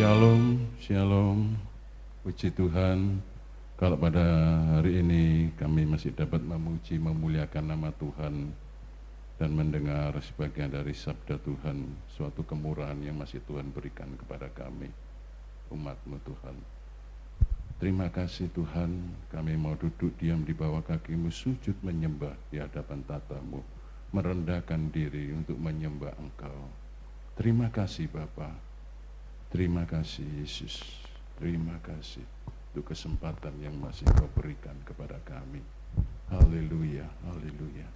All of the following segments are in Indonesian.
Shalom, shalom, puji Tuhan. Kalau pada hari ini kami masih dapat memuji, memuliakan nama Tuhan dan mendengar sebagian dari sabda Tuhan, suatu kemurahan yang masih Tuhan berikan kepada kami, umat-Mu Tuhan. Terima kasih Tuhan, kami mau duduk diam di bawah kaki-Mu, sujud menyembah di hadapan tata-Mu, merendahkan diri untuk menyembah Engkau. Terima kasih Bapa. Terima kasih Yesus, terima kasih untuk kesempatan yang masih Kau berikan kepada kami. Haleluya, haleluya.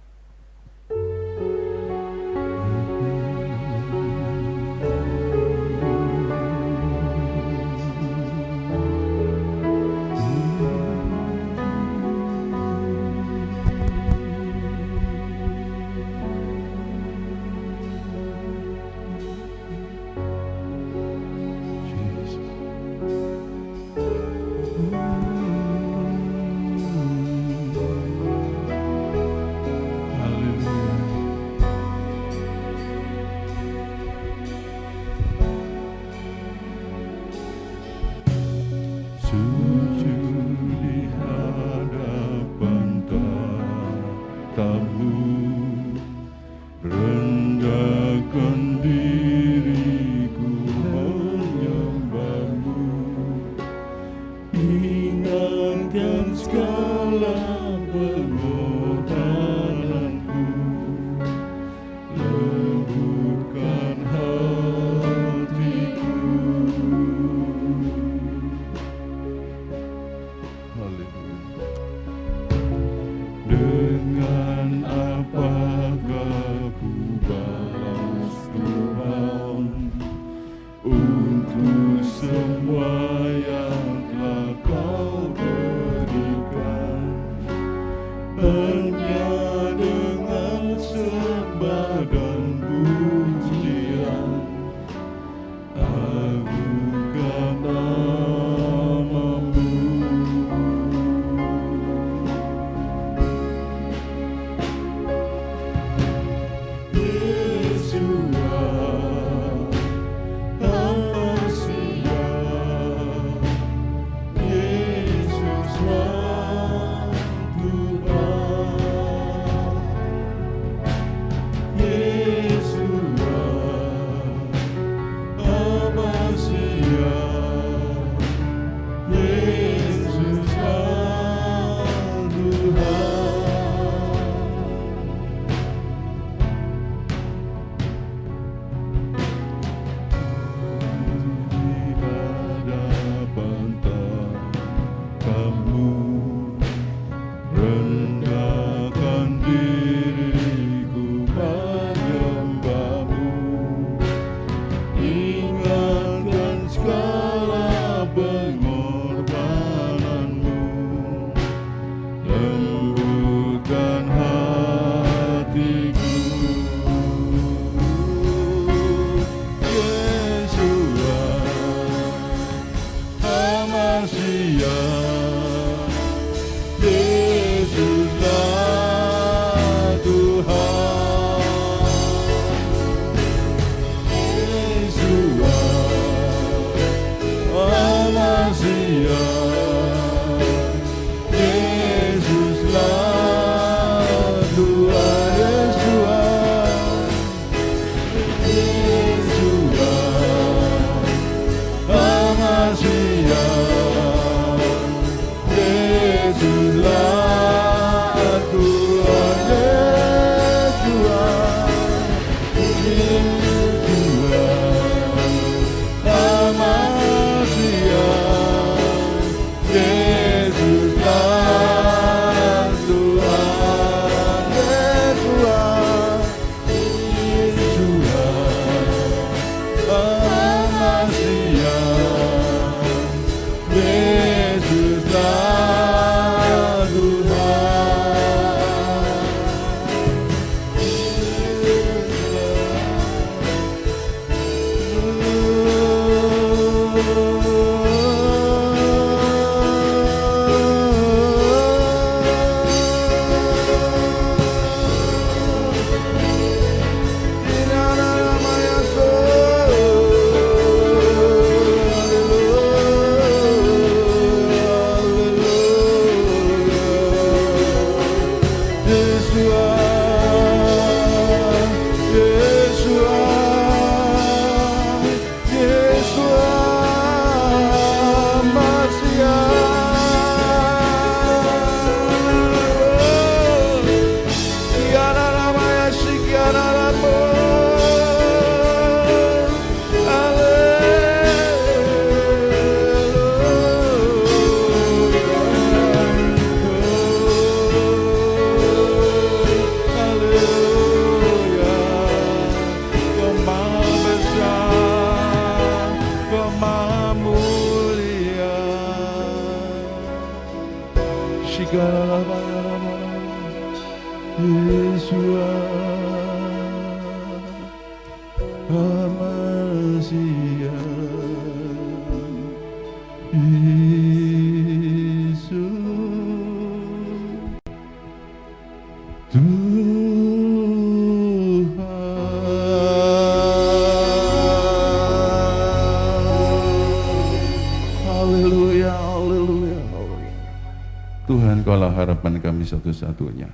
Tuhan, Engkaulah harapan kami satu-satunya.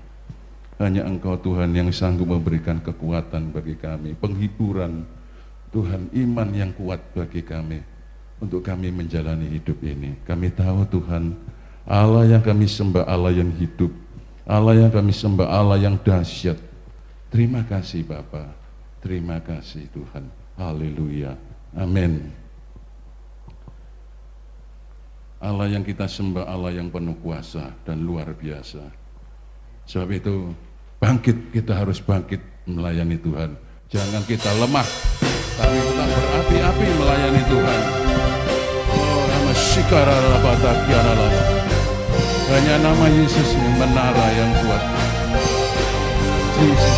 Hanya Engkau Tuhan yang sanggup memberikan kekuatan bagi kami, penghiburan Tuhan, iman yang kuat bagi kami untuk kami menjalani hidup ini. Kami tahu Tuhan, Allah yang kami sembah Allah yang hidup, Allah yang kami sembah Allah yang dahsyat. Terima kasih Bapa, terima kasih Tuhan. Haleluya, amin. Allah yang kita sembah, Allah yang penuh kuasa dan luar biasa. Sebab itu bangkit, kita harus bangkit melayani Tuhan. Jangan kita lemah, tapi kita berapi-api melayani Tuhan. Oh, nama Shikara Rabata Kiara Lama. Hanya nama Yesus yang menara yang kuat. Yesus.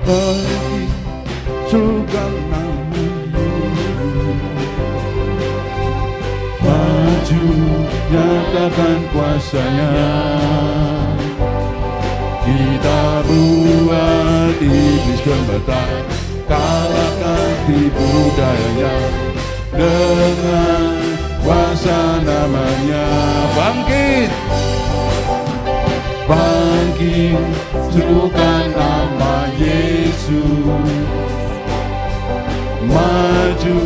Bagi juga maju nyatakan kuasanya, kita buat iblis gemetar, kalahkan tipu dayanya dengan kuasa namanya. Bangkit, bangkit, serukan nama Yesus, maju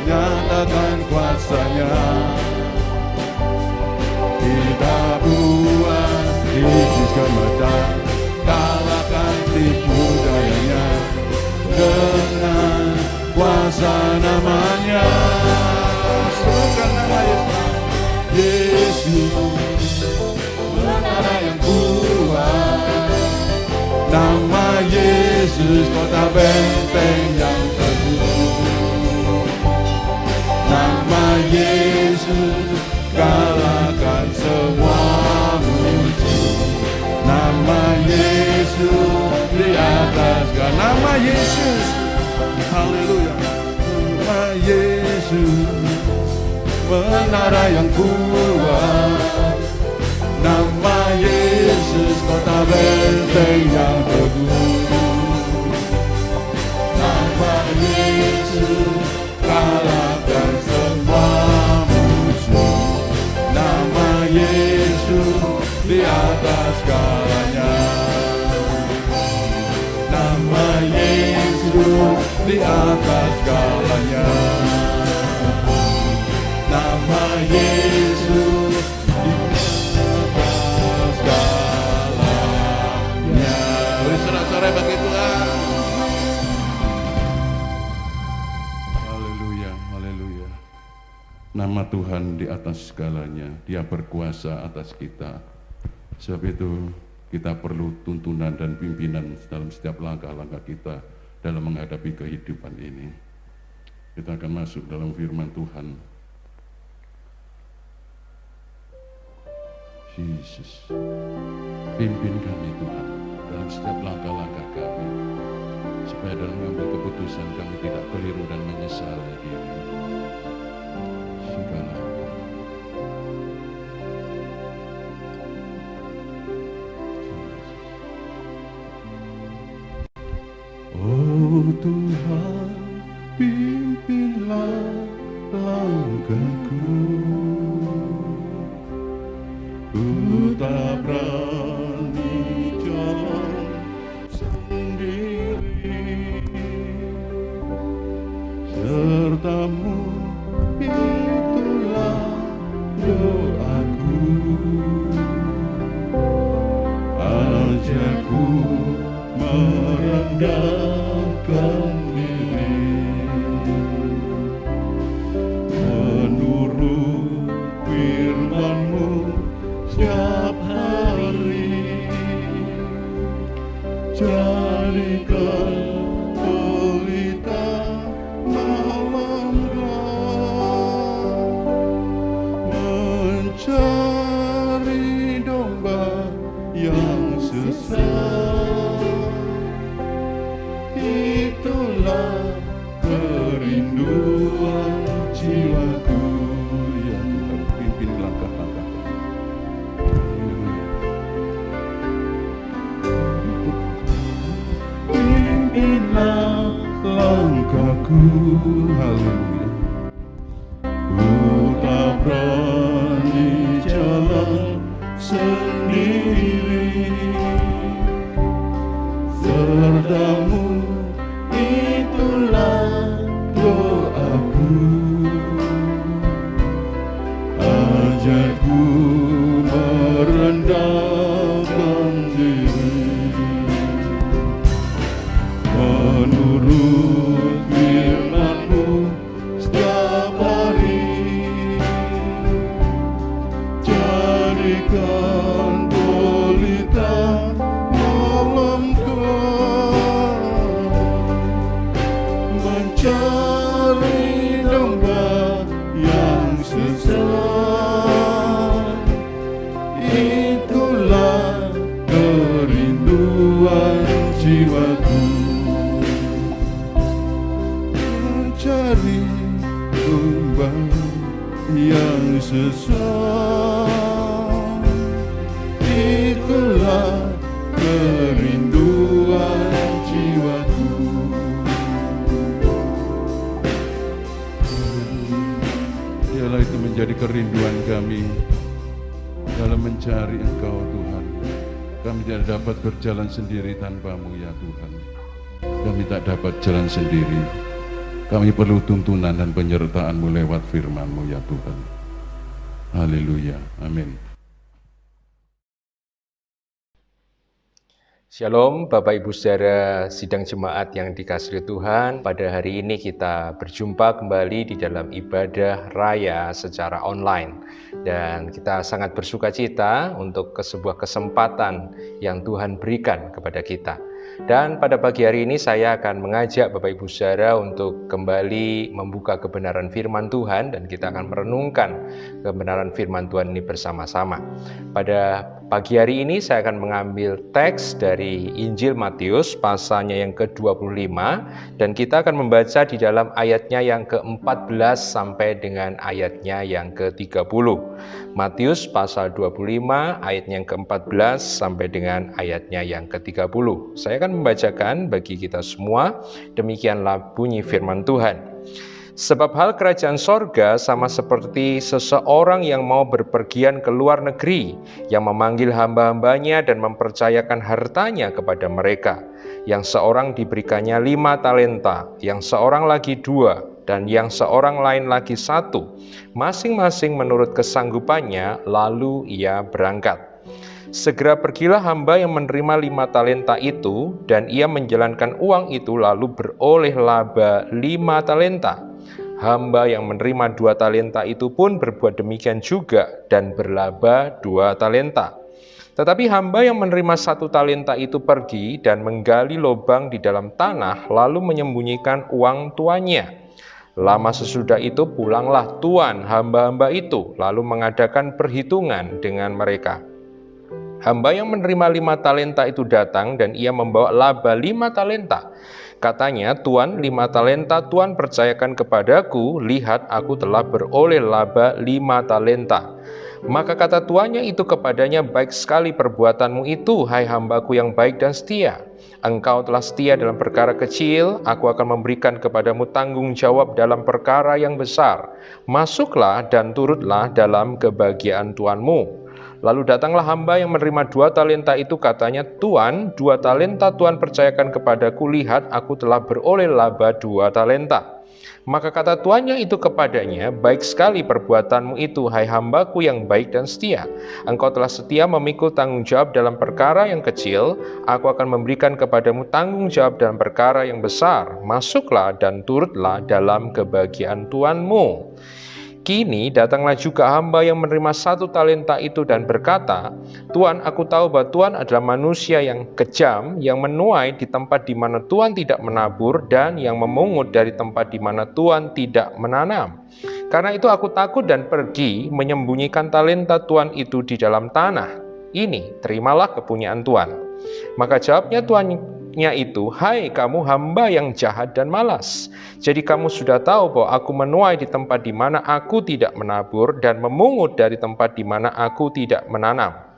nyatakan kuasanya, kita buat iblis gemetar, kalahkan tipu dayanya dengan kuasa namanya. Serukan nama Yesus, menara yang kuat, nama Yesus kota benteng yang teguh, nama Yesus kalahkan semua musuh, nama Yesus di atas nama Yesus. Haleluya, nama Yesus menara yang kuat, nama Yesus kota benteng yang teguh, nama Yesus kalahkan semua musuh, nama Yesus di atas segalanya, nama Yesus di atas segalanya, nama Yesus di atas segalanya. Beri sorak-sorai bagi Tuhan. Haleluya, haleluya. Nama Tuhan di atas segalanya, Dia berkuasa atas kita. Sebab itu kita perlu tuntunan dan pimpinan dalam setiap langkah-langkah kita dalam menghadapi kehidupan ini. Kita akan masuk dalam firman Tuhan. Yesus, pimpin kami Tuhan dalam setiap langkah-langkah kami, supaya dalam mengambil keputusan kami tidak keliru dan menyesali diri. Segala oh Tuhan, pimpinlah langkahku, ku tak berani jalan sendiri, sertamu itulah doaku, ajarku merendahkan diri, menurut firman-Mu setiap hari, jadikan pelita malamku mencari kerinduan jiwaku. Ya Tuhan, pimpin langkah-langkah. Pimpinlah langkahku. Haleluya. Ku tak berani jalan sendiri, sertamu itulah doaku. Ajarku merendahkan diri, menurut firman-Mu setiap hari. Jadikan pelita malamku mencari domba yang sesat. Itulah kerinduan jiwaku, mencari domba yang sesat. Itulah kerinduan jiwaku. Biarlah itu menjadi kerinduan kami dalam mencari Engkau, Tuhan. Kami tidak dapat berjalan sendiri tanpa-Mu, ya Tuhan. Kami tak dapat jalan sendiri. Kami perlu tuntunan dan penyertaan-Mu lewat firman-Mu, ya Tuhan. Haleluya. Amin. Shalom Bapak Ibu Saudara sidang jemaat yang dikasihi Tuhan. Pada hari ini kita berjumpa kembali di dalam ibadah raya secara online. Dan kita sangat bersuka cita untuk sebuah kesempatan yang Tuhan berikan kepada kita. Dan pada pagi hari ini saya akan mengajak Bapak Ibu Saudara untuk kembali membuka kebenaran firman Tuhan, dan kita akan merenungkan kebenaran firman Tuhan ini bersama-sama. Pada pagi hari ini saya akan mengambil teks dari Injil Matius pasalnya yang ke-25, dan kita akan membaca di dalam ayatnya yang ke-14 sampai dengan ayatnya yang ke-30. Matius pasal 25 ayatnya yang ke-14 sampai dengan ayatnya yang ke-30. Saya akan membacakan bagi kita semua. Demikianlah bunyi firman Tuhan. Sebab hal kerajaan sorga sama seperti seseorang yang mau berpergian ke luar negeri, yang memanggil hamba-hambanya dan mempercayakan hartanya kepada mereka. Yang seorang diberikannya 5 talenta, yang seorang lagi 2, dan yang seorang lain lagi 1, masing-masing menurut kesanggupannya, lalu ia berangkat. Segera pergilah hamba yang menerima 5 talenta itu, dan ia menjalankan uang itu lalu beroleh laba 5 talenta. Hamba yang menerima 2 talenta itu pun berbuat demikian juga dan berlaba 2 talenta. Tetapi hamba yang menerima 1 talenta itu pergi dan menggali lubang di dalam tanah, lalu menyembunyikan uang tuannya. Lama sesudah itu pulanglah tuan hamba-hamba itu, lalu mengadakan perhitungan dengan mereka. Hamba yang menerima 5 talenta itu datang dan ia membawa laba 5 talenta. Katanya, Tuan, 5 talenta Tuan percayakan kepadaku, lihat aku telah beroleh laba 5 talenta. Maka kata tuannya itu kepadanya, baik sekali perbuatanmu itu, hai hambaku yang baik dan setia. Engkau telah setia dalam perkara kecil, aku akan memberikan kepadamu tanggung jawab dalam perkara yang besar. Masuklah dan turutlah dalam kebahagiaan Tuanmu. Lalu datanglah hamba yang menerima 2 talenta itu, katanya, Tuan, 2 talenta Tuan percayakan kepadaku, lihat aku telah beroleh laba 2 talenta. Maka kata tuannya itu kepadanya, baik sekali perbuatanmu itu, hai hambaku yang baik dan setia. Engkau telah setia memikul tanggung jawab dalam perkara yang kecil, aku akan memberikan kepadamu tanggung jawab dalam perkara yang besar. Masuklah dan turutlah dalam kebahagiaan Tuanmu. Kini datanglah juga hamba yang menerima 1 talenta itu dan berkata, Tuan, aku tahu bahwa Tuan adalah manusia yang kejam, yang menuai di tempat di mana Tuan tidak menabur, dan yang memungut dari tempat di mana Tuan tidak menanam. Karena itu aku takut dan pergi menyembunyikan talenta Tuan itu di dalam tanah. Ini, terimalah kepunyaan Tuan. Maka jawabnya firman-Nya itu, "Hai kamu hamba yang jahat dan malas. Jadi kamu sudah tahu bahwa aku menuai di tempat di mana aku tidak menabur dan memungut dari tempat di mana aku tidak menanam.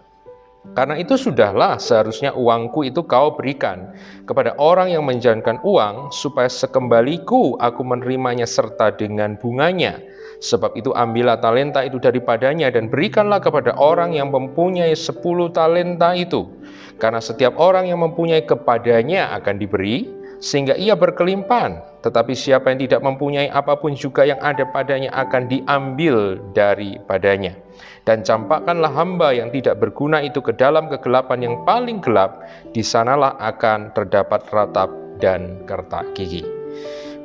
Karena itu sudahlah seharusnya uangku itu kau berikan kepada orang yang menjangan uang, supaya sekembaliku aku menerimanya serta dengan bunganya. Sebab itu ambillah talenta itu daripadanya dan berikanlah kepada orang yang mempunyai 10 talenta itu. Karena setiap orang yang mempunyai kepadanya akan diberi, sehingga ia berkelimpahan. Tetapi siapa yang tidak mempunyai apapun juga yang ada padanya akan diambil daripadanya. Dan campakkanlah hamba yang tidak berguna itu ke dalam kegelapan yang paling gelap, di sanalah akan terdapat ratap dan kertak gigi."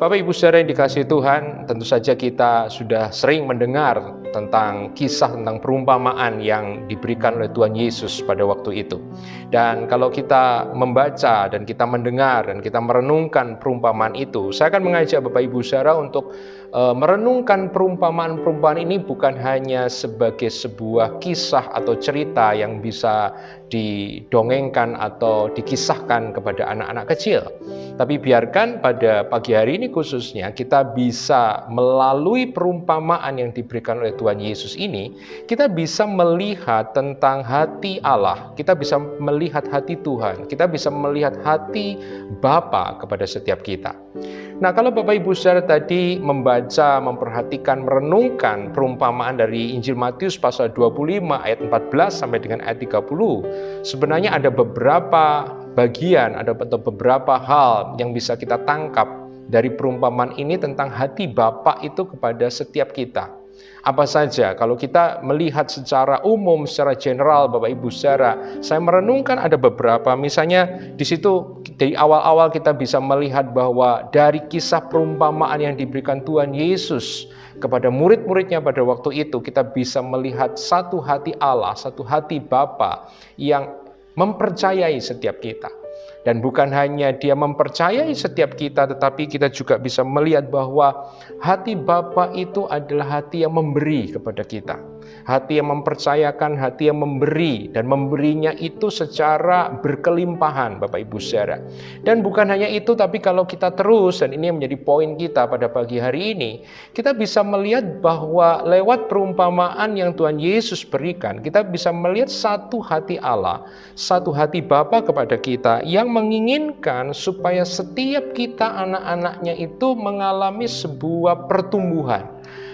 Bapak Ibu Saudara yang dikasihi Tuhan, tentu saja kita sudah sering mendengar tentang kisah tentang perumpamaan yang diberikan oleh Tuhan Yesus pada waktu itu. Dan kalau kita membaca dan kita mendengar dan kita merenungkan perumpamaan itu, saya akan mengajak Bapak Ibu Saudara untuk merenungkan perumpamaan-perumpamaan ini bukan hanya sebagai sebuah kisah atau cerita yang bisa didongengkan atau dikisahkan kepada anak-anak kecil. Tapi biarkan pada pagi hari ini khususnya kita bisa melalui perumpamaan yang diberikan oleh Tuhan Yesus ini, kita bisa melihat tentang hati Allah, kita bisa melihat hati Tuhan, kita bisa melihat hati Bapa kepada setiap kita. Nah, kalau Bapak Ibu Saudara tadi membaca, memperhatikan, merenungkan perumpamaan dari Injil Matius pasal 25 ayat 14 sampai dengan ayat 30, sebenarnya ada beberapa bagian, ada beberapa hal yang bisa kita tangkap dari perumpamaan ini tentang hati Bapa itu kepada setiap kita. Apa saja? Kalau kita melihat secara umum, secara general, Bapak Ibu Saudara, saya merenungkan ada beberapa. Misalnya di situ dari awal-awal kita bisa melihat bahwa dari kisah perumpamaan yang diberikan Tuhan Yesus kepada murid-muridnya pada waktu itu, kita bisa melihat satu hati Allah, satu hati Bapa yang mempercayai setiap kita. Dan bukan hanya dia mempercayai setiap kita, tetapi kita juga bisa melihat bahwa hati Bapa itu adalah hati yang memberi kepada kita. Hati yang mempercayakan, hati yang memberi, dan memberinya itu secara berkelimpahan, Bapak Ibu Saudara. Dan bukan hanya itu, tapi kalau kita terus, dan ini menjadi poin kita pada pagi hari ini, kita bisa melihat bahwa lewat perumpamaan yang Tuhan Yesus berikan, kita bisa melihat satu hati Allah, satu hati Bapa kepada kita, yang menginginkan supaya setiap kita anak-anaknya itu mengalami sebuah pertumbuhan,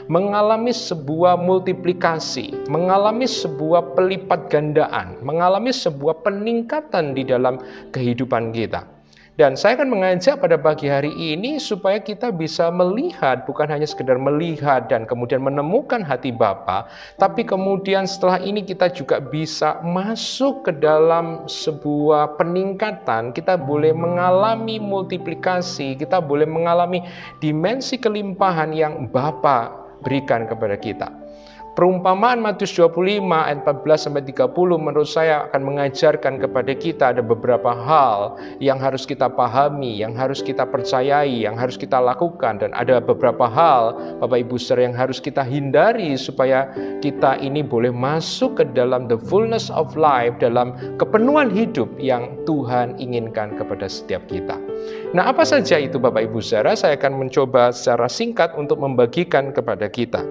mengalami sebuah multiplikasi, mengalami sebuah pelipat gandaan, mengalami sebuah peningkatan di dalam kehidupan kita. Dan saya akan mengajak pada pagi hari ini supaya kita bisa melihat, bukan hanya sekedar melihat dan kemudian menemukan hati Bapa, tapi kemudian setelah ini kita juga bisa masuk ke dalam sebuah peningkatan. Kita boleh mengalami multiplikasi, kita boleh mengalami dimensi kelimpahan yang Bapa berikan kepada kita. Perumpamaan Matius 25 ayat 14 sampai 30 menurut saya akan mengajarkan kepada kita ada beberapa hal yang harus kita pahami, yang harus kita percayai, yang harus kita lakukan, dan ada beberapa hal Bapak Ibu Saudara yang harus kita hindari supaya kita ini boleh masuk ke dalam the fullness of life, dalam kepenuhan hidup yang Tuhan inginkan kepada setiap kita. Nah, apa saja itu Bapak Ibu Saudara? Saya akan mencoba secara singkat untuk membagikan kepada kita.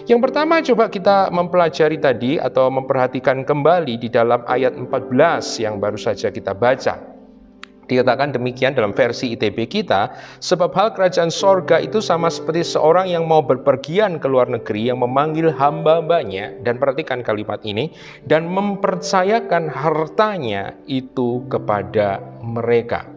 Yang pertama, coba kita mempelajari tadi atau memperhatikan kembali di dalam ayat 14 yang baru saja kita baca. Dikatakan demikian dalam versi ITB kita, sebab hal kerajaan sorga itu sama seperti seorang yang mau berpergian ke luar negeri, yang memanggil hamba-hambanya, dan perhatikan kalimat ini, dan mempercayakan hartanya itu kepada mereka.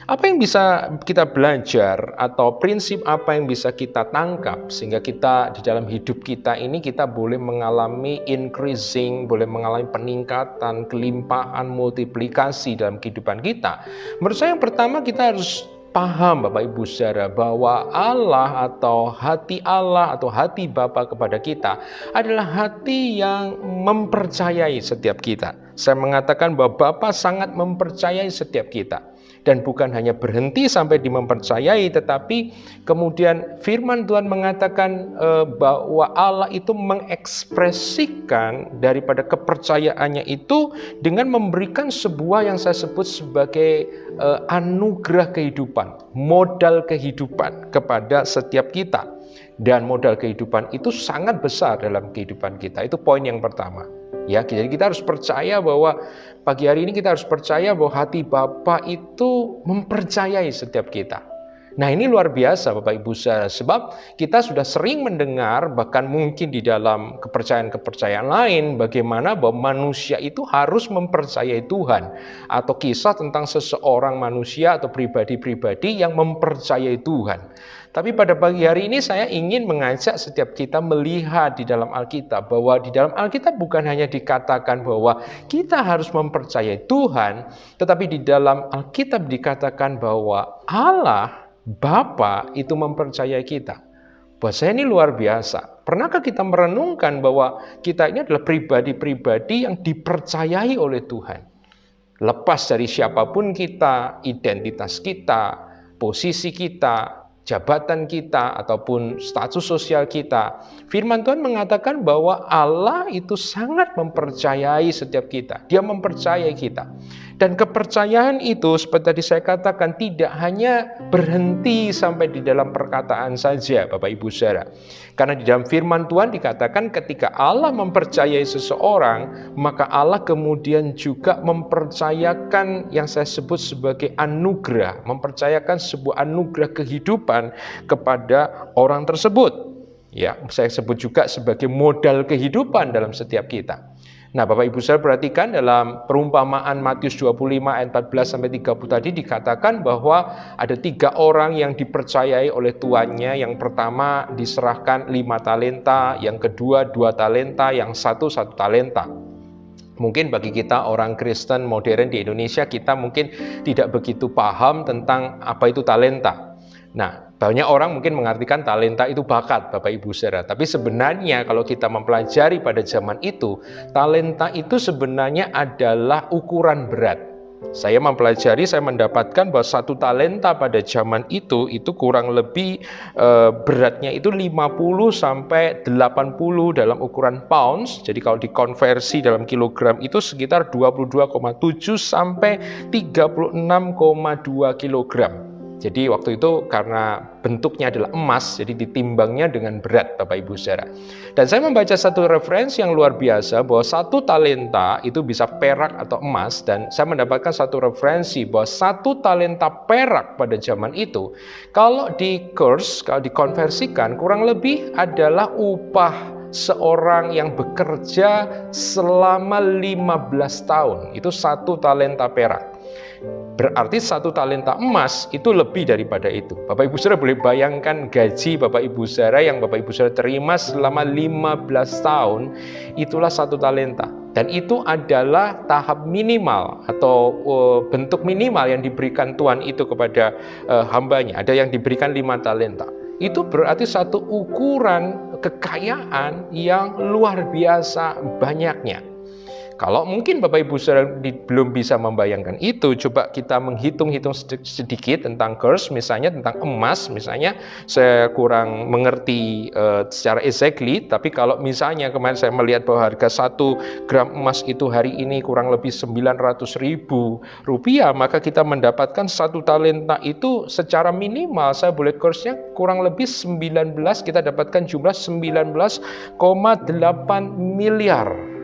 Apa yang bisa kita belajar atau prinsip apa yang bisa kita tangkap sehingga kita di dalam hidup kita ini kita boleh mengalami increasing, boleh mengalami peningkatan, kelimpahan, multiplikasi dalam kehidupan kita. Menurut saya yang pertama kita harus paham Bapak Ibu Saudara bahwa Allah atau hati Allah atau hati Bapa kepada kita adalah hati yang mempercayai setiap kita. Saya mengatakan bahwa Bapa sangat mempercayai setiap kita. Dan bukan hanya berhenti sampai di mempercayai, tetapi kemudian firman Tuhan mengatakan bahwa Allah itu mengekspresikan daripada kepercayaannya itu dengan memberikan sebuah yang saya sebut sebagai anugerah kehidupan, modal kehidupan kepada setiap kita. Dan modal kehidupan itu sangat besar dalam kehidupan kita. Itu poin yang pertama. Ya, jadi kita harus percaya bahwa pagi hari ini kita harus percaya bahwa hati Bapa itu mempercayai setiap kita. Nah, ini luar biasa Bapak Ibu saudara, sebab kita sudah sering mendengar bahkan mungkin di dalam kepercayaan-kepercayaan lain bagaimana bahwa manusia itu harus mempercayai Tuhan, atau kisah tentang seseorang manusia atau pribadi-pribadi yang mempercayai Tuhan. Tapi pada pagi hari ini saya ingin mengajak setiap kita melihat di dalam Alkitab bahwa di dalam Alkitab bukan hanya dikatakan bahwa kita harus mempercayai Tuhan, tetapi di dalam Alkitab dikatakan bahwa Allah Bapa itu mempercayai kita. Buat saya ini luar biasa. Pernahkah kita merenungkan bahwa kita ini adalah pribadi-pribadi yang dipercayai oleh Tuhan? Lepas dari siapapun kita, identitas kita, posisi kita, jabatan kita, ataupun status sosial kita, firman Tuhan mengatakan bahwa Allah itu sangat mempercayai setiap kita. Dia mempercayai kita. Dan kepercayaan itu seperti tadi saya katakan tidak hanya berhenti sampai di dalam perkataan saja Bapak Ibu saudara. Karena di dalam firman Tuhan dikatakan ketika Allah mempercayai seseorang, maka Allah kemudian juga mempercayakan yang saya sebut sebagai anugerah, mempercayakan sebuah anugerah kehidupan kepada orang tersebut. Ya, saya sebut juga sebagai modal kehidupan dalam setiap kita. Nah, Bapak Ibu saudara perhatikan dalam perumpamaan Matius 25 ayat 14 sampai 30 tadi dikatakan bahwa ada 3 orang yang dipercayai oleh tuannya. Yang pertama diserahkan 5 talenta, yang kedua 2 talenta, yang satu talenta. Mungkin bagi kita orang Kristen modern di Indonesia, kita mungkin tidak begitu paham tentang apa itu talenta. Nah, banyak orang mungkin mengartikan talenta itu bakat, Bapak Ibu saudara. Tapi sebenarnya kalau kita mempelajari pada zaman itu, talenta itu sebenarnya adalah ukuran berat. Saya mempelajari, saya mendapatkan bahwa 1 talenta pada zaman itu kurang lebih beratnya itu 50 sampai 80 dalam ukuran pounds. Jadi kalau dikonversi dalam kilogram itu sekitar 22,7 sampai 36,2 kilogram. Jadi waktu itu karena bentuknya adalah emas, jadi ditimbangnya dengan berat Bapak Ibu saudara. Dan saya membaca satu referensi yang luar biasa bahwa 1 talenta itu bisa perak atau emas. Dan saya mendapatkan satu referensi bahwa 1 talenta perak pada zaman itu, kalau dikonversikan kurang lebih adalah upah seorang yang bekerja selama 15 tahun. Itu 1 talenta perak. Berarti 1 talenta emas itu lebih daripada itu. Bapak Ibu saudara boleh bayangkan gaji Bapak Ibu saudara yang Bapak Ibu saudara terima selama 15 tahun, itulah 1 talenta. Dan itu adalah tahap minimal atau bentuk minimal yang diberikan Tuhan itu kepada hambanya. Ada yang diberikan 5 talenta. Itu berarti satu ukuran kekayaan yang luar biasa banyaknya. Kalau mungkin Bapak Ibu saudara belum bisa membayangkan itu, coba kita menghitung-hitung sedikit tentang kurs, misalnya tentang emas, misalnya saya kurang mengerti secara exactly, tapi kalau misalnya kemarin saya melihat bahwa harga 1 gram emas itu hari ini kurang lebih 900.000 rupiah, maka kita mendapatkan 1 talenta itu secara minimal, saya boleh kursnya kurang lebih 19, kita dapatkan jumlah 19,8 miliar.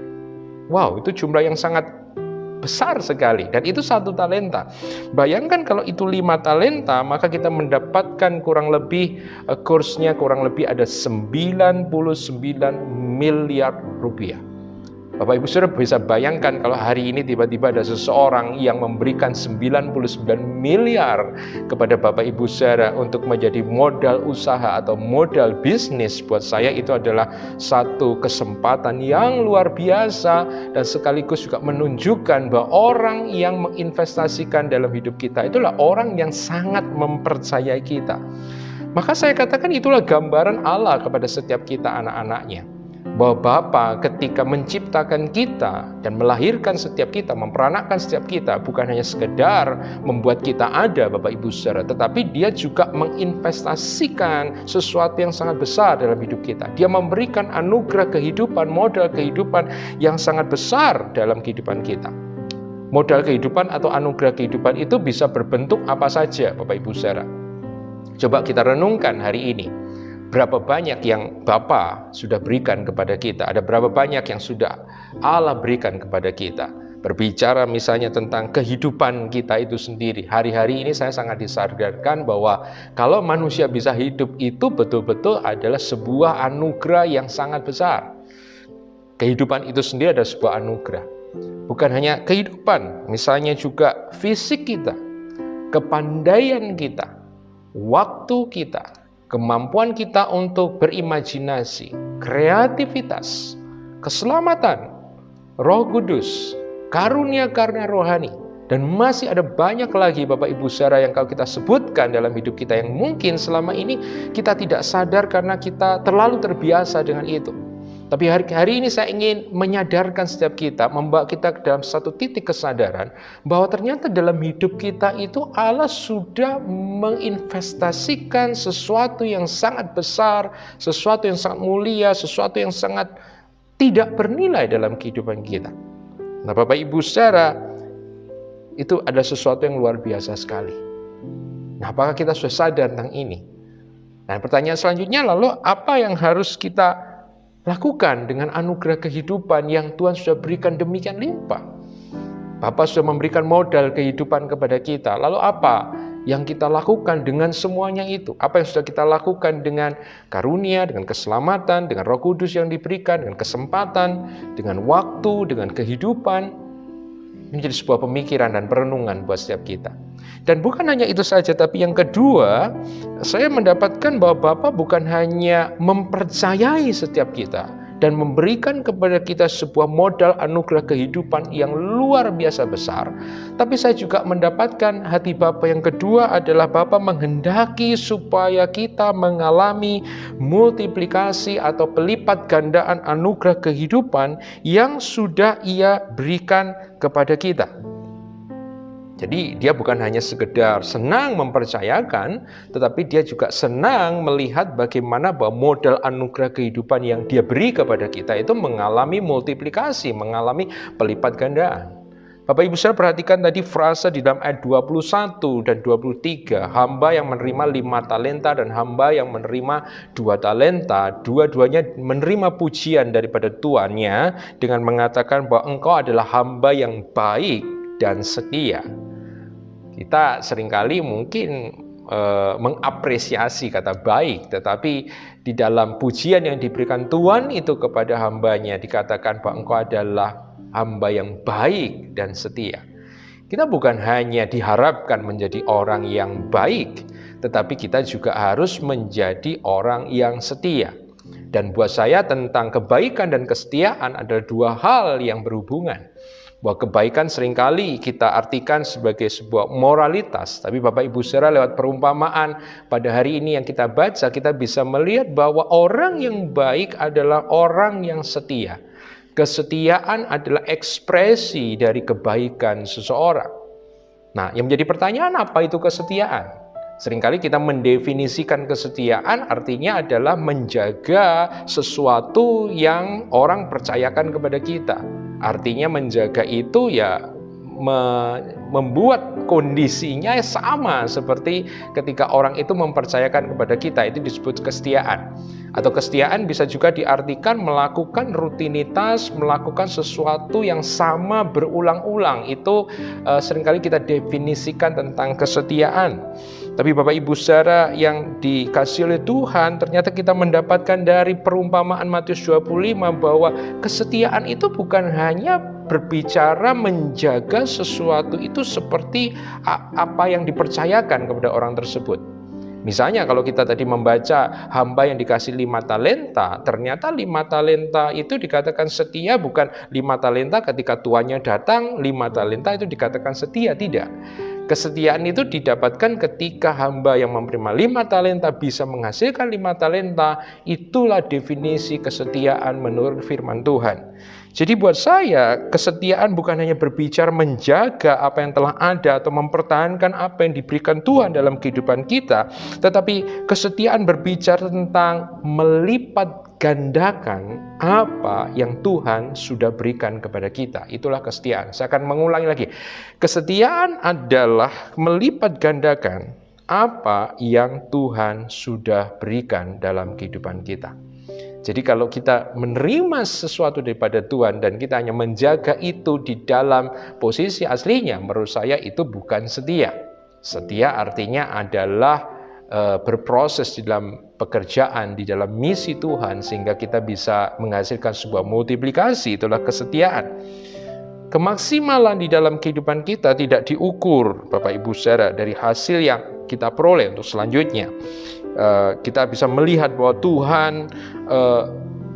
Wow, itu jumlah yang sangat besar sekali. Dan itu 1 talenta. Bayangkan kalau itu 5 talenta, maka kita mendapatkan kurang lebih kursnya kurang lebih ada 99 miliar rupiah. Bapak Ibu saudara bisa bayangkan kalau hari ini tiba-tiba ada seseorang yang memberikan 99 miliar kepada Bapak Ibu saudara untuk menjadi modal usaha atau modal bisnis. Buat saya itu adalah satu kesempatan yang luar biasa dan sekaligus juga menunjukkan bahwa orang yang menginvestasikan dalam hidup kita itulah orang yang sangat mempercayai kita. Maka saya katakan itulah gambaran Allah kepada setiap kita anak-anaknya. bahwa Bapa ketika menciptakan kita dan melahirkan setiap kita, memperanakan setiap kita, bukan hanya sekedar membuat kita ada, Bapak Ibu Saudara, tetapi Dia juga menginvestasikan sesuatu yang sangat besar dalam hidup kita. Dia memberikan anugerah kehidupan, modal kehidupan yang sangat besar dalam kehidupan kita. Modal kehidupan atau anugerah kehidupan itu bisa berbentuk apa saja, Bapak Ibu Saudara. Coba kita renungkan hari ini. Berapa banyak yang Bapa sudah berikan kepada kita, ada berapa banyak yang sudah Allah berikan kepada kita. Berbicara misalnya tentang kehidupan kita itu sendiri. Hari-hari ini saya sangat disadarkan bahwa kalau manusia bisa hidup itu betul-betul adalah sebuah anugerah yang sangat besar. Kehidupan itu sendiri adalah sebuah anugerah. Bukan hanya kehidupan, misalnya juga fisik kita, kepandaian kita, waktu kita, kemampuan kita untuk berimajinasi, kreativitas, keselamatan, Roh Kudus, karunia-karunia rohani, dan masih ada banyak lagi Bapak Ibu Saudara yang kalau kita sebutkan dalam hidup kita yang mungkin selama ini kita tidak sadar karena kita terlalu terbiasa dengan itu. Tapi hari ini saya ingin menyadarkan setiap kita, membawa kita ke dalam satu titik kesadaran bahwa ternyata dalam hidup kita itu Allah sudah menginvestasikan sesuatu yang sangat besar, sesuatu yang sangat mulia, sesuatu yang sangat tidak bernilai dalam kehidupan kita. Nah, Bapak Ibu Saudara, itu adalah sesuatu yang luar biasa sekali. Nah, apakah kita sudah sadar tentang ini? Nah, pertanyaan selanjutnya, lalu apa yang harus kita lakukan dengan anugerah kehidupan yang Tuhan sudah berikan demikian limpah? Bapa sudah memberikan modal kehidupan kepada kita. Lalu apa yang kita lakukan dengan semuanya itu? Apa yang sudah kita lakukan dengan karunia, dengan keselamatan, dengan Roh Kudus yang diberikan, dengan kesempatan, dengan waktu, dengan kehidupan? Ini jadi sebuah pemikiran dan perenungan buat setiap kita. Dan bukan hanya itu saja, tapi yang kedua, saya mendapatkan bahwa Bapa bukan hanya mempercayai setiap kita dan memberikan kepada kita sebuah modal anugerah kehidupan yang luar biasa besar, tapi saya juga mendapatkan hati Bapa yang kedua adalah Bapa menghendaki supaya kita mengalami multiplikasi atau pelipat gandaan anugerah kehidupan yang sudah Ia berikan kepada kita. Jadi dia bukan hanya sekedar senang mempercayakan, tetapi dia juga senang melihat bagaimana bahwa modal anugerah kehidupan yang dia beri kepada kita itu mengalami multiplikasi, mengalami pelipat gandaan. Bapak Ibu Saudara perhatikan tadi frasa di dalam ayat 21 dan 23, hamba yang menerima 5 talenta dan hamba yang menerima 2 talenta, dua-duanya menerima pujian daripada tuannya dengan mengatakan bahwa engkau adalah hamba yang baik dan setia. Kita seringkali mungkin mengapresiasi kata baik, tetapi di dalam pujian yang diberikan Tuhan itu kepada hambanya dikatakan bahwa engkau adalah hamba yang baik dan setia. Kita bukan hanya diharapkan menjadi orang yang baik, tetapi kita juga harus menjadi orang yang setia. Dan buat saya tentang kebaikan dan kesetiaan adalah dua hal yang berhubungan. Bahwa kebaikan seringkali kita artikan sebagai sebuah moralitas. Tapi Bapak Ibu Saudara lewat perumpamaan pada hari ini yang kita baca, kita bisa melihat bahwa orang yang baik adalah orang yang setia. Kesetiaan adalah ekspresi dari kebaikan seseorang. Nah, yang menjadi pertanyaan apa itu kesetiaan? Seringkali kita mendefinisikan kesetiaan artinya adalah menjaga sesuatu yang orang percayakan kepada kita. Artinya menjaga itu ya membuat kondisinya sama seperti ketika orang itu mempercayakan kepada kita, itu disebut kesetiaan. Atau kesetiaan bisa juga diartikan melakukan rutinitas, melakukan sesuatu yang sama berulang-ulang. Itu seringkali kita definisikan tentang kesetiaan. Tapi Bapak Ibu Saudara yang dikasihi oleh Tuhan, ternyata kita mendapatkan dari perumpamaan Matius 25 bahwa kesetiaan itu bukan hanya berbicara menjaga sesuatu itu seperti apa yang dipercayakan kepada orang tersebut. Misalnya kalau kita tadi membaca hamba yang dikasih 5 talenta, ternyata 5 talenta itu dikatakan setia bukan 5 talenta ketika tuannya datang, 5 talenta itu dikatakan setia, tidak. Kesetiaan itu didapatkan ketika hamba yang menerima 5 talenta bisa menghasilkan 5 talenta. Itulah definisi kesetiaan menurut firman Tuhan. Jadi buat saya, kesetiaan bukan hanya berbicara menjaga apa yang telah ada atau mempertahankan apa yang diberikan Tuhan dalam kehidupan kita, tetapi kesetiaan berbicara tentang melipat gandakan apa yang Tuhan sudah berikan kepada kita. Itulah kesetiaan. Saya akan mengulangi lagi. Kesetiaan adalah melipat gandakan apa yang Tuhan sudah berikan dalam kehidupan kita. Jadi kalau kita menerima sesuatu daripada Tuhan dan kita hanya menjaga itu di dalam posisi aslinya, menurut saya itu bukan setia. Setia artinya adalah berproses di dalam pekerjaan, di dalam misi Tuhan, sehingga kita bisa menghasilkan sebuah multiplikasi. Itulah kesetiaan. Kemaksimalan di dalam kehidupan kita tidak diukur, Bapak Ibu Saudara, dari hasil yang kita peroleh untuk selanjutnya. Kita bisa melihat bahwa Tuhan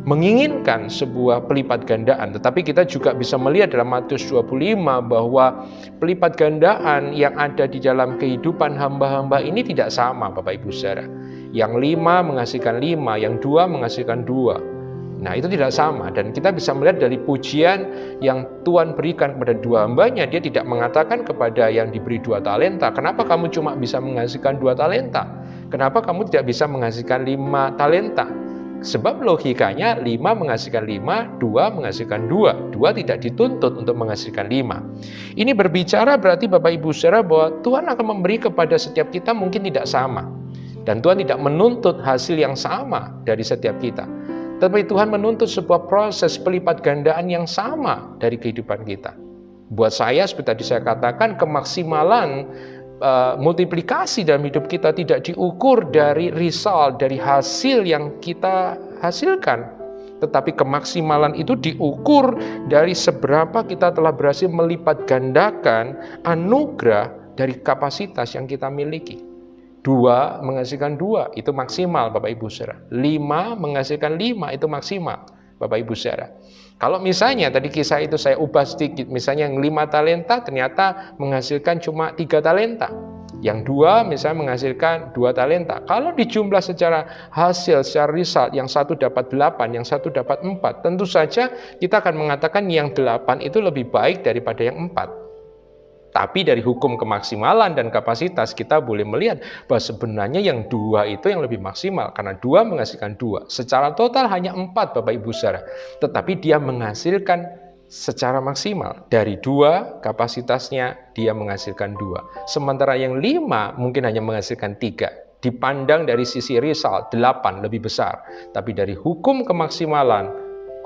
menginginkan sebuah pelipat gandaan, tetapi kita juga bisa melihat dalam Matius 25 bahwa pelipat gandaan yang ada di dalam kehidupan hamba-hamba ini tidak sama, Bapak Ibu Saudara. Yang 5 menghasilkan 5, yang 2 menghasilkan 2. Nah, itu tidak sama, dan kita bisa melihat dari pujian yang Tuhan berikan kepada 2 hambanya. Dia tidak mengatakan kepada yang diberi 2 talenta, kenapa kamu cuma bisa menghasilkan 2 talenta? Kenapa kamu tidak bisa menghasilkan 5 talenta? Sebab logikanya 5 menghasilkan 5, 2 menghasilkan 2. 2 tidak dituntut untuk menghasilkan 5. Ini berbicara berarti Bapak Ibu Saudara bahwa Tuhan akan memberi kepada setiap kita mungkin tidak sama. Dan Tuhan tidak menuntut hasil yang sama dari setiap kita. Tetapi Tuhan menuntut sebuah proses pelipat gandaan yang sama dari kehidupan kita. Buat saya, seperti tadi saya katakan, kemaksimalan multiplikasi dalam hidup kita tidak diukur dari result, dari hasil yang kita hasilkan. Tetapi kemaksimalan itu diukur dari seberapa kita telah berhasil melipat gandakan anugerah dari kapasitas yang kita miliki. 2 menghasilkan 2, itu maksimal Bapak Ibu Saudara. 5 menghasilkan 5, itu maksimal Bapak Ibu Saudara. Kalau misalnya tadi kisah itu saya ubah sedikit, misalnya yang 5 talenta ternyata menghasilkan cuma 3 talenta. Yang 2 misalnya menghasilkan 2 talenta. Kalau dijumlah secara hasil, secara result, yang 1 dapat 8, yang 1 dapat 4, tentu saja kita akan mengatakan yang 8 itu lebih baik daripada yang 4. Tapi dari hukum kemaksimalan dan kapasitas kita boleh melihat bahwa sebenarnya yang 2 itu yang lebih maksimal, karena 2 menghasilkan 2. Secara total hanya 4 Bapak Ibu Saudara, tetapi dia menghasilkan secara maksimal. Dari 2 kapasitasnya dia menghasilkan 2. Sementara yang 5 mungkin hanya menghasilkan 3. Dipandang dari sisi result 8 lebih besar, tapi dari hukum kemaksimalan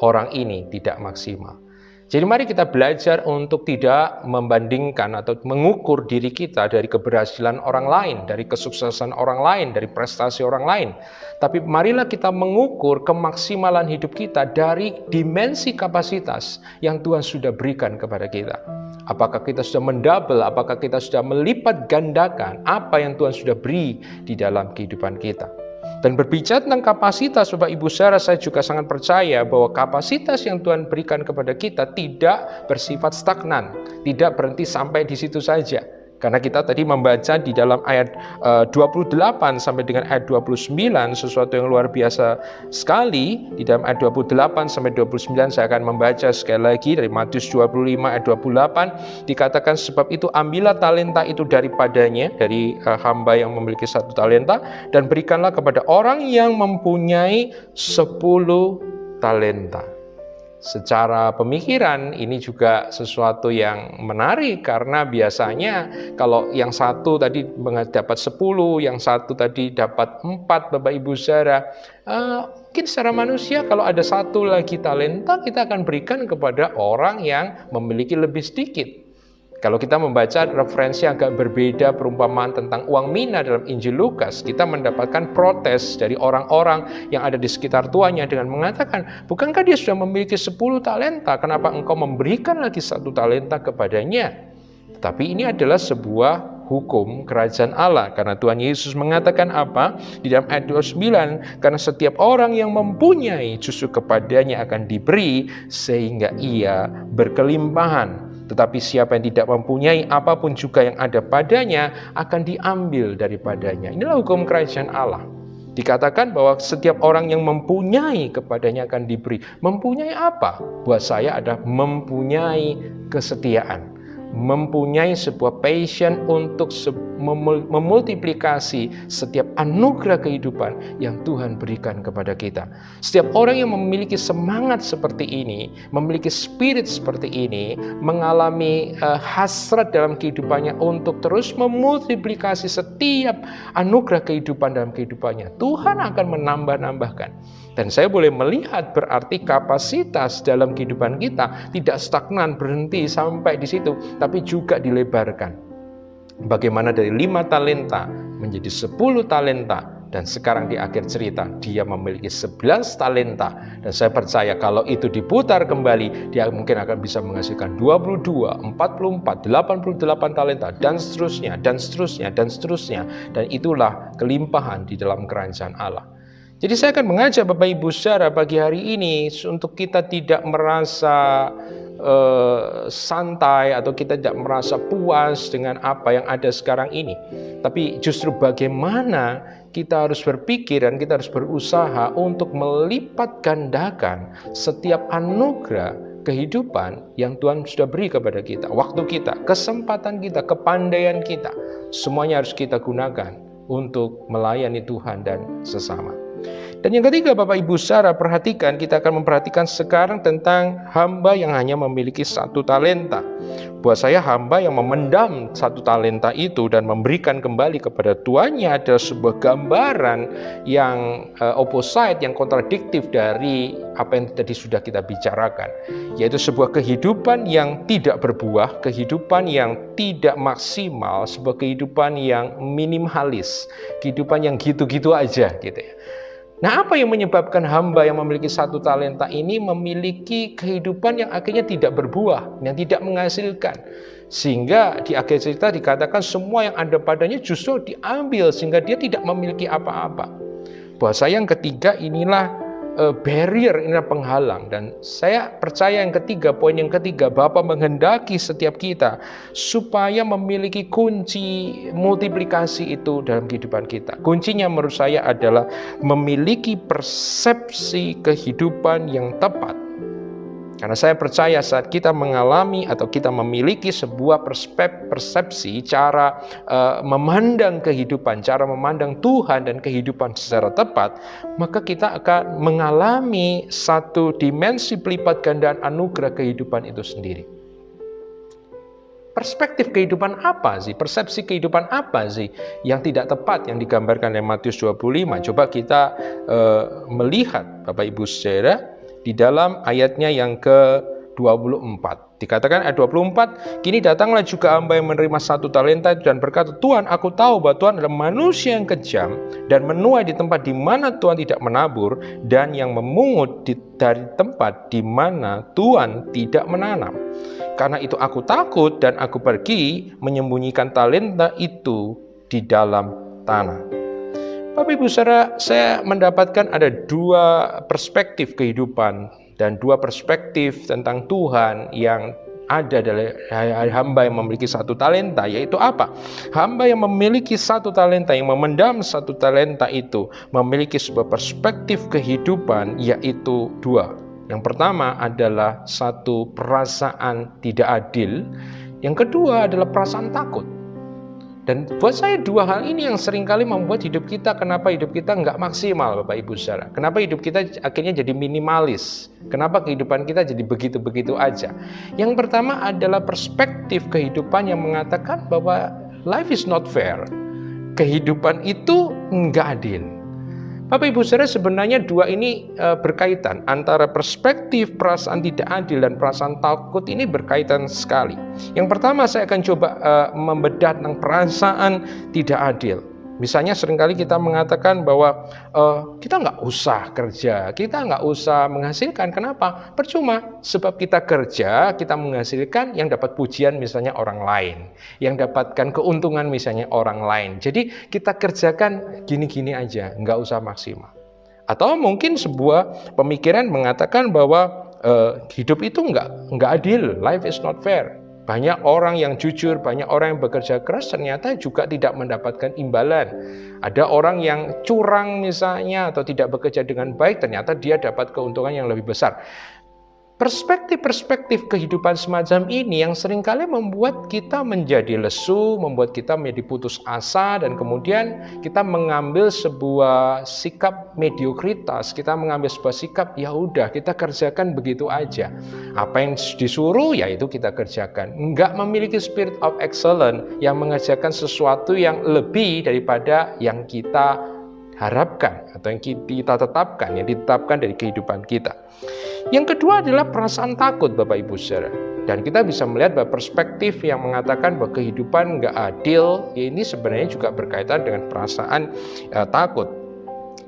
orang ini tidak maksimal. Jadi mari kita belajar untuk tidak membandingkan atau mengukur diri kita dari keberhasilan orang lain, dari kesuksesan orang lain, dari prestasi orang lain. Tapi marilah kita mengukur kemaksimalan hidup kita dari dimensi kapasitas yang Tuhan sudah berikan kepada kita. Apakah kita sudah mendouble, apakah kita sudah melipat gandakan apa yang Tuhan sudah beri di dalam kehidupan kita. Dan berbicara tentang kapasitas, Bapak Ibu Saudara, saya juga sangat percaya bahwa kapasitas yang Tuhan berikan kepada kita tidak bersifat stagnan, tidak berhenti sampai di situ saja. Karena kita tadi membaca di dalam ayat 28 sampai dengan ayat 29 sesuatu yang luar biasa sekali. Di dalam ayat 28 sampai 29 saya akan membaca sekali lagi dari Matius 25 ayat 28. Dikatakan sebab itu ambillah talenta itu daripadanya, dari hamba yang memiliki 1 talenta, dan berikanlah kepada orang yang mempunyai 10 talenta. Secara pemikiran ini juga sesuatu yang menarik, karena biasanya kalau yang 1 tadi dapat 10, yang 1 tadi dapat 4 Bapak Ibu Saudara, mungkin secara manusia kalau ada 1 lagi talenta kita akan berikan kepada orang yang memiliki lebih sedikit. Kalau kita membaca referensi agak berbeda perumpamaan tentang uang mina dalam Injil Lukas, kita mendapatkan protes dari orang-orang yang ada di sekitar tuannya dengan mengatakan, bukankah dia sudah memiliki 10 talenta, kenapa engkau memberikan lagi 1 talenta kepadanya? Tapi ini adalah sebuah hukum kerajaan Allah, karena Tuhan Yesus mengatakan apa? Di dalam ayat 29, karena setiap orang yang mempunyai justru kepadanya akan diberi sehingga ia berkelimpahan. Tetapi siapa yang tidak mempunyai, apapun juga yang ada padanya akan diambil daripadanya. Inilah hukum kerajaan Allah. Dikatakan bahwa setiap orang yang mempunyai kepadanya akan diberi. Mempunyai apa? Buat saya adalah mempunyai kesetiaan. Mempunyai sebuah passion untuk memultiplikasi setiap anugerah kehidupan yang Tuhan berikan kepada kita. Setiap orang yang memiliki semangat seperti ini, memiliki spirit seperti ini, mengalami hasrat dalam kehidupannya untuk terus memultiplikasi setiap anugerah kehidupan dalam kehidupannya, Tuhan akan menambah-nambahkan. Dan saya boleh melihat berarti kapasitas dalam kehidupan kita tidak stagnan berhenti sampai di situ, tapi juga dilebarkan. Bagaimana dari 5 talenta menjadi 10 talenta, dan sekarang di akhir cerita dia memiliki 11 talenta. Dan saya percaya kalau itu diputar kembali, dia mungkin akan bisa menghasilkan 22, 44, 88 talenta, dan seterusnya, dan seterusnya, dan seterusnya. Dan itulah kelimpahan di dalam kerajaan Allah. Jadi saya akan mengajak Bapak Ibu Saudara pagi hari ini untuk kita tidak merasa santai atau kita tidak merasa puas dengan apa yang ada sekarang ini. Tapi justru bagaimana kita harus berpikir dan kita harus berusaha untuk melipat gandakan setiap anugerah kehidupan yang Tuhan sudah beri kepada kita. Waktu kita, kesempatan kita, kepandaian kita, semuanya harus kita gunakan untuk melayani Tuhan dan sesama. Dan yang ketiga, Bapak Ibu Saudara, perhatikan, kita akan memperhatikan sekarang tentang hamba yang hanya memiliki 1 talenta. Buat saya, hamba yang memendam 1 talenta itu dan memberikan kembali kepada tuannya adalah sebuah gambaran yang opposite, yang kontradiktif dari apa yang tadi sudah kita bicarakan, yaitu sebuah kehidupan yang tidak berbuah, kehidupan yang tidak maksimal, sebuah kehidupan yang minimalis, kehidupan yang gitu-gitu aja gitu ya. Nah, apa yang menyebabkan hamba yang memiliki 1 talenta ini memiliki kehidupan yang akhirnya tidak berbuah, yang tidak menghasilkan? Sehingga di akhir cerita dikatakan semua yang ada padanya justru diambil sehingga dia tidak memiliki apa-apa. Buat saya yang ketiga inilah barrier, inilah penghalang. Dan saya percaya yang ketiga, poin yang ketiga, Bapa menghendaki setiap kita supaya memiliki kunci multiplikasi itu dalam kehidupan kita. Kuncinya menurut saya adalah memiliki persepsi kehidupan yang tepat. Karena saya percaya saat kita mengalami atau kita memiliki sebuah persepsi, cara memandang kehidupan, cara memandang Tuhan dan kehidupan secara tepat, maka kita akan mengalami satu dimensi pelipat gandaan anugerah kehidupan itu sendiri. Perspektif kehidupan apa sih? Persepsi kehidupan apa sih yang tidak tepat yang digambarkan oleh Matius 25? Coba kita melihat Bapak Ibu Saudara di dalam ayatnya yang ke-24. Dikatakan ayat 24, kini datanglah juga hamba yang menerima 1 talenta dan berkata, Tuhan, aku tahu bahwa Tuhan adalah manusia yang kejam dan menuai di tempat di mana Tuhan tidak menabur dan yang memungut dari tempat di mana Tuhan tidak menanam. Karena itu aku takut dan aku pergi menyembunyikan talenta itu di dalam tanah. Bapak Ibu Saudara, saya mendapatkan ada 2 perspektif kehidupan dan 2 perspektif tentang Tuhan yang ada dari hamba yang memiliki 1 talenta, yaitu apa? Hamba yang memiliki 1 talenta, yang memendam 1 talenta itu memiliki sebuah perspektif kehidupan, yaitu 2. Yang pertama adalah 1 perasaan tidak adil, yang kedua adalah perasaan takut. Dan buat saya 2 hal ini yang seringkali membuat hidup kita, kenapa hidup kita nggak maksimal Bapak Ibu Saudara. Kenapa hidup kita akhirnya jadi minimalis. Kenapa kehidupan kita jadi begitu-begitu aja. Yang pertama adalah perspektif kehidupan yang mengatakan bahwa life is not fair. Kehidupan itu nggak adil. Bapak Ibu Saudara, sebenarnya 2 ini berkaitan. Antara perspektif perasaan tidak adil dan perasaan takut ini berkaitan sekali. Yang pertama saya akan coba membedah tentang perasaan tidak adil. Misalnya seringkali kita mengatakan bahwa kita nggak usah kerja, kita nggak usah menghasilkan. Kenapa? Percuma, sebab kita kerja, kita menghasilkan yang dapat pujian misalnya orang lain, yang dapatkan keuntungan misalnya orang lain. Jadi kita kerjakan gini-gini aja, nggak usah maksimal. Atau mungkin sebuah pemikiran mengatakan bahwa hidup itu nggak adil, life is not fair. Banyak orang yang jujur, banyak orang yang bekerja keras ternyata juga tidak mendapatkan imbalan. Ada orang yang curang misalnya atau tidak bekerja dengan baik, ternyata dia dapat keuntungan yang lebih besar. Perspektif-perspektif kehidupan semacam ini yang seringkali membuat kita menjadi lesu, membuat kita menjadi putus asa, dan kemudian kita mengambil sebuah sikap mediokritas, kita mengambil sebuah sikap ya udah kita kerjakan begitu aja. Apa yang disuruh ya itu kita kerjakan. Enggak memiliki spirit of excellence yang mengerjakan sesuatu yang lebih daripada yang kita harapkan atau yang kita tetapkan, yang ditetapkan dari kehidupan kita. Yang kedua adalah perasaan takut, Bapak Ibu Saudara. Dan kita bisa melihat bahwa perspektif yang mengatakan bahwa kehidupan nggak adil, ini sebenarnya juga berkaitan dengan perasaan takut.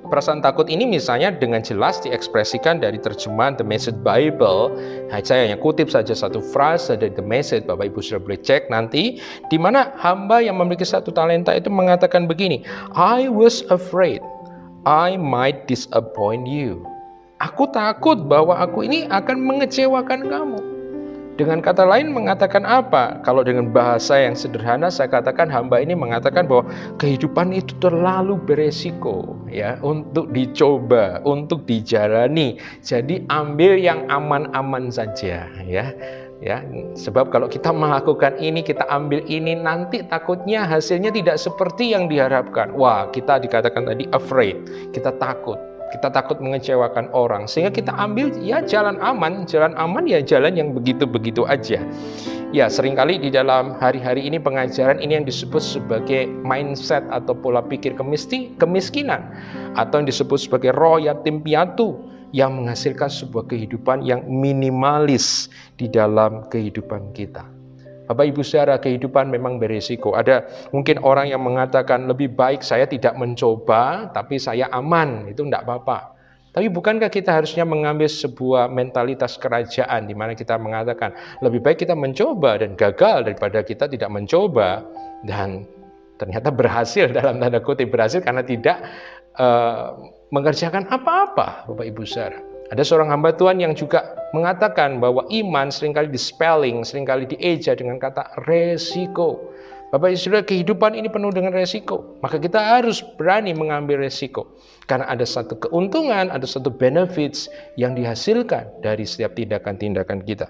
Perasaan takut ini misalnya dengan jelas diekspresikan dari terjemahan The Message Bible. Saya hanya kutip saja satu frase dari The Message, Bapak Ibu Saudara boleh cek nanti, di mana hamba yang memiliki satu talenta itu mengatakan begini, I was afraid I might disappoint you. Aku takut bahwa aku ini akan mengecewakan kamu. Dengan kata lain mengatakan apa? Kalau dengan bahasa yang sederhana saya katakan hamba ini mengatakan bahwa kehidupan itu terlalu beresiko ya untuk dicoba, untuk dijalani. Jadi ambil yang aman-aman saja ya. Ya, sebab kalau kita melakukan ini, kita ambil ini, nanti takutnya hasilnya tidak seperti yang diharapkan. Wah, kita dikatakan tadi afraid, kita takut mengecewakan orang, sehingga kita ambil ya jalan aman ya jalan yang begitu-begitu aja. Ya, seringkali di dalam hari-hari ini pengajaran ini yang disebut sebagai mindset atau pola pikir kemiskinan, atau yang disebut sebagai roh yatim piatu, yang menghasilkan sebuah kehidupan yang minimalis di dalam kehidupan kita. Bapak Ibu Saudara, kehidupan memang berisiko. Ada mungkin orang yang mengatakan lebih baik saya tidak mencoba, tapi saya aman, itu enggak apa-apa. Tapi bukankah kita harusnya mengambil sebuah mentalitas kerajaan di mana kita mengatakan lebih baik kita mencoba dan gagal daripada kita tidak mencoba dan ternyata berhasil, dalam tanda kutip berhasil karena tidak mengerjakan apa-apa, Bapak Ibu Saudara. Ada seorang hamba Tuhan yang juga mengatakan bahwa iman seringkali di-spelling, seringkali dieja dengan kata resiko. Bapak Ibu Saudara, kehidupan ini penuh dengan resiko. Maka kita harus berani mengambil resiko. Karena ada satu keuntungan, ada satu benefits yang dihasilkan dari setiap tindakan-tindakan kita.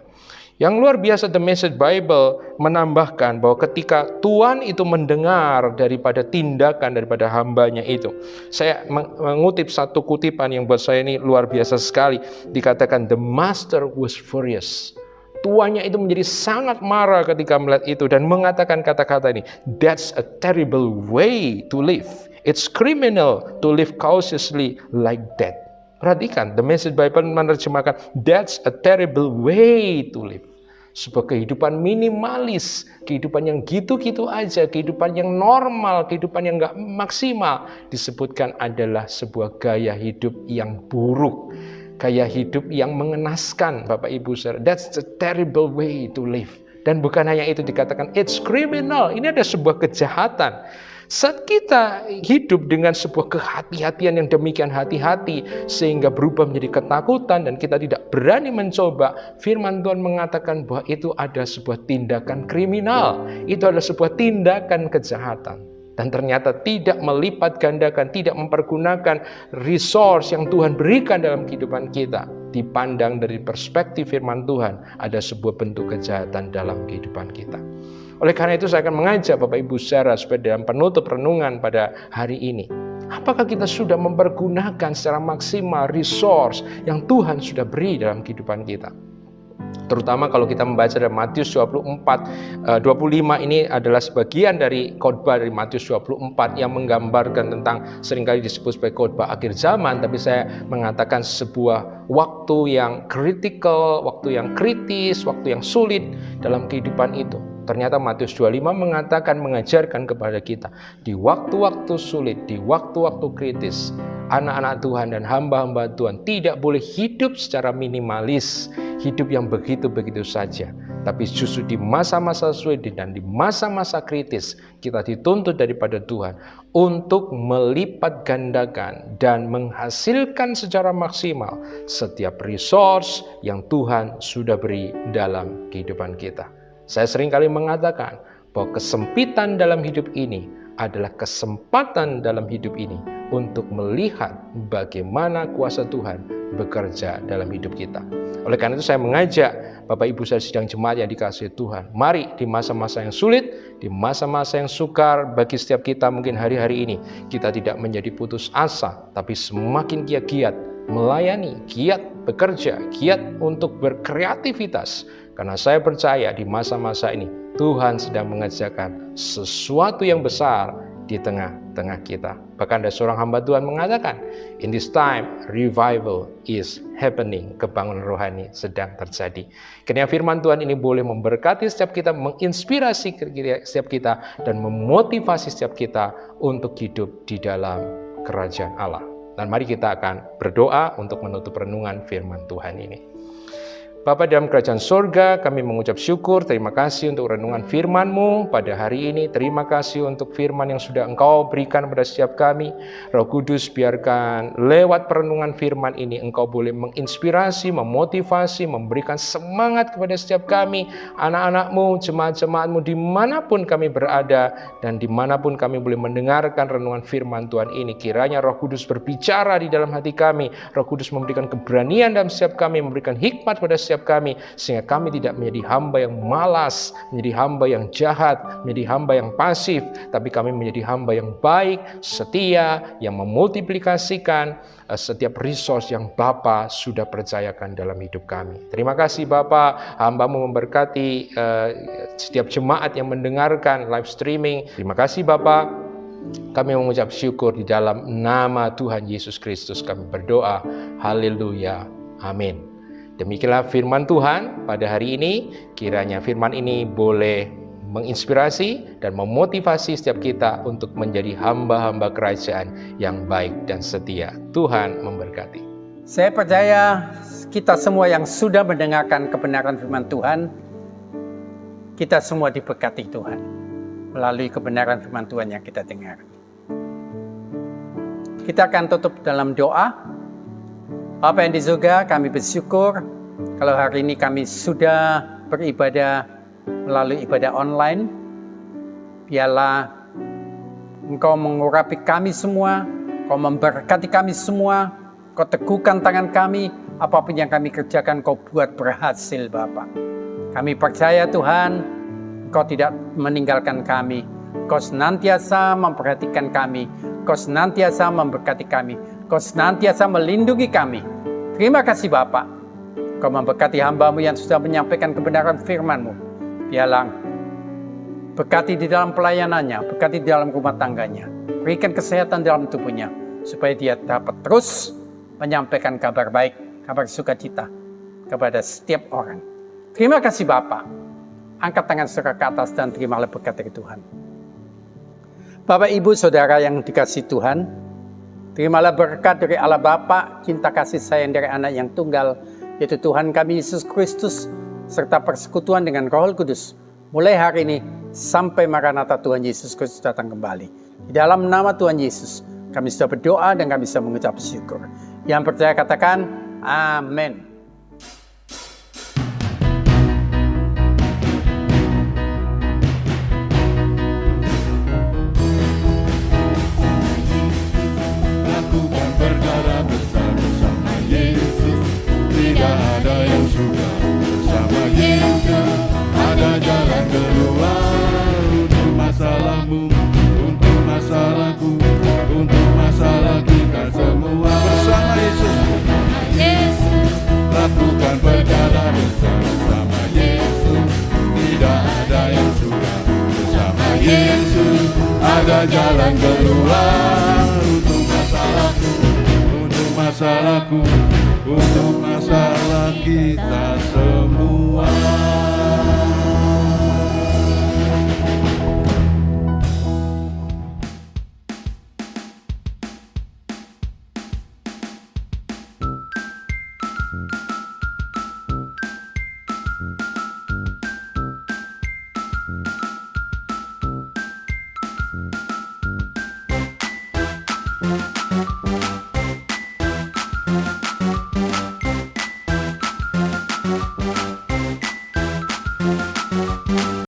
Yang luar biasa, The Message Bible menambahkan bahwa ketika Tuhan itu mendengar daripada tindakan daripada hambanya itu. Saya mengutip satu kutipan yang buat saya ini luar biasa sekali. Dikatakan the master was furious. Tuannya itu menjadi sangat marah ketika melihat itu dan mengatakan kata-kata ini, that's a terrible way to live. It's criminal to live cautiously like that. Perhatikan, The Message Bible menerjemahkan that's a terrible way to live. Sebuah kehidupan minimalis, kehidupan yang gitu-gitu aja, kehidupan yang normal, kehidupan yang gak maksimal, disebutkan adalah sebuah gaya hidup yang buruk, gaya hidup yang mengenaskan, Bapak Ibu Saudara. That's a terrible way to live. Dan bukan hanya itu, dikatakan it's criminal. Ini ada sebuah kejahatan. Saat kita hidup dengan sebuah kehati-hatian yang demikian hati-hati sehingga berubah menjadi ketakutan dan kita tidak berani mencoba, firman Tuhan mengatakan bahwa itu ada sebuah tindakan kriminal, itu adalah sebuah tindakan kejahatan. Dan ternyata tidak melipat gandakan, tidak mempergunakan resource yang Tuhan berikan dalam kehidupan kita. Dipandang dari perspektif firman Tuhan, ada sebuah bentuk kejahatan dalam kehidupan kita. Oleh karena itu saya akan mengajak Bapak Ibu Saudara supaya dalam penutup renungan pada hari ini, apakah kita sudah mempergunakan secara maksimal resource yang Tuhan sudah beri dalam kehidupan kita? Terutama kalau kita membaca dari Matius 24, 25 ini adalah sebagian dari khotbah dari Matius 24 yang menggambarkan tentang seringkali disebut sebagai khotbah akhir zaman, tapi saya mengatakan sebuah waktu yang kritikal, waktu yang kritis, waktu yang sulit dalam kehidupan itu. Ternyata Matius 25 mengatakan, mengajarkan kepada kita di waktu-waktu sulit, di waktu-waktu kritis, anak-anak Tuhan dan hamba-hamba Tuhan tidak boleh hidup secara minimalis, hidup yang begitu-begitu saja. Tapi justru di masa-masa sulit dan di masa-masa kritis, kita dituntut daripada Tuhan untuk melipat gandakan dan menghasilkan secara maksimal setiap resource yang Tuhan sudah beri dalam kehidupan kita. Saya seringkali mengatakan bahwa kesempitan dalam hidup ini adalah kesempatan dalam hidup ini untuk melihat bagaimana kuasa Tuhan bekerja dalam hidup kita. Oleh karena itu saya mengajak Bapak Ibu saudara sidang jemaat yang dikasihi Tuhan, mari di masa-masa yang sulit, di masa-masa yang sukar bagi setiap kita mungkin hari-hari ini, kita tidak menjadi putus asa, tapi semakin giat melayani, giat bekerja, giat untuk berkreativitas. Karena saya percaya di masa-masa ini Tuhan sedang mengerjakan sesuatu yang besar di tengah-tengah kita. Bahkan ada seorang hamba Tuhan mengatakan, in this time revival is happening. Kebangunan rohani sedang terjadi. Kiranya firman Tuhan ini boleh memberkati setiap kita, menginspirasi setiap kita, dan memotivasi setiap kita untuk hidup di dalam kerajaan Allah. Dan mari kita akan berdoa untuk menutup renungan firman Tuhan ini. Bapa dalam kerajaan surga, kami mengucap syukur, terima kasih untuk renungan firman-Mu pada hari ini. Terima kasih untuk firman yang sudah Engkau berikan kepada setiap kami. Roh Kudus, biarkan lewat perenungan firman ini Engkau boleh menginspirasi, memotivasi, memberikan semangat kepada setiap kami, anak-anak-Mu, jemaat-jemaat-Mu, dimanapun kami berada dan dimanapun kami boleh mendengarkan renungan firman Tuhan ini. Kiranya Roh Kudus berbicara di dalam hati kami, Roh Kudus memberikan keberanian dalam setiap kami, memberikan hikmat pada setiap kami, sehingga kami tidak menjadi hamba yang malas, menjadi hamba yang jahat, menjadi hamba yang pasif, tapi kami menjadi hamba yang baik, setia, yang memultiplikasikan setiap resource yang Bapa sudah percayakan dalam hidup kami. Terima kasih Bapa, hamba-Mu memberkati setiap jemaat yang mendengarkan live streaming. Terima kasih Bapa. Kami mengucap syukur di dalam nama Tuhan Yesus Kristus kami berdoa. Haleluya. Amin. Demikianlah firman Tuhan pada hari ini. Kiranya firman ini boleh menginspirasi dan memotivasi setiap kita untuk menjadi hamba-hamba kerajaan yang baik dan setia. Tuhan memberkati. Saya percaya kita semua yang sudah mendengarkan kebenaran firman Tuhan, kita semua diberkati Tuhan melalui kebenaran firman Tuhan yang kita dengar. Kita akan tutup dalam doa. Bapa yang di surga, kami bersyukur kalau hari ini kami sudah beribadah melalui ibadah online. Biarlah Engkau mengurapi kami semua, Engkau memberkati kami semua, Engkau teguhkan tangan kami, apapun yang kami kerjakan Engkau buat berhasil Bapa. Kami percaya Tuhan, Engkau tidak meninggalkan kami, Engkau senantiasa memperhatikan kami, Engkau senantiasa memberkati kami, Engkau senantiasa melindungi kami. Terima kasih Bapa. Engkau memberkati hamba-Mu yang sudah menyampaikan kebenaran firman-Mu. Biarlah berkati di dalam pelayanannya, berkati di dalam rumah tangganya. Berikan kesehatan dalam tubuhnya, supaya dia dapat terus menyampaikan kabar baik, kabar sukacita kepada setiap orang. Terima kasih Bapa. Angkat tangan saudara ke atas dan terimalah berkat dari Tuhan. Bapak, Ibu, Saudara yang dikasihi Tuhan, terimalah berkat dari Allah Bapa, cinta kasih sayang dari Anak yang tunggal, yaitu Tuhan kami Yesus Kristus, serta persekutuan dengan Roh Kudus, mulai hari ini sampai Maranatha Tuhan Yesus Kristus datang kembali. Di dalam nama Tuhan Yesus, kami sudah berdoa dan kami sudah mengucap syukur. Yang percaya katakan, amin. Untuk masalahku, untuk masalah kita semua. Bersama Yesus, lakukan perkara besar bersama Yesus. Tidak ada yang sudah bersama Yesus. Ada jalan keluar untuk masalahku, untuk masalahku, untuk masalah kita semua.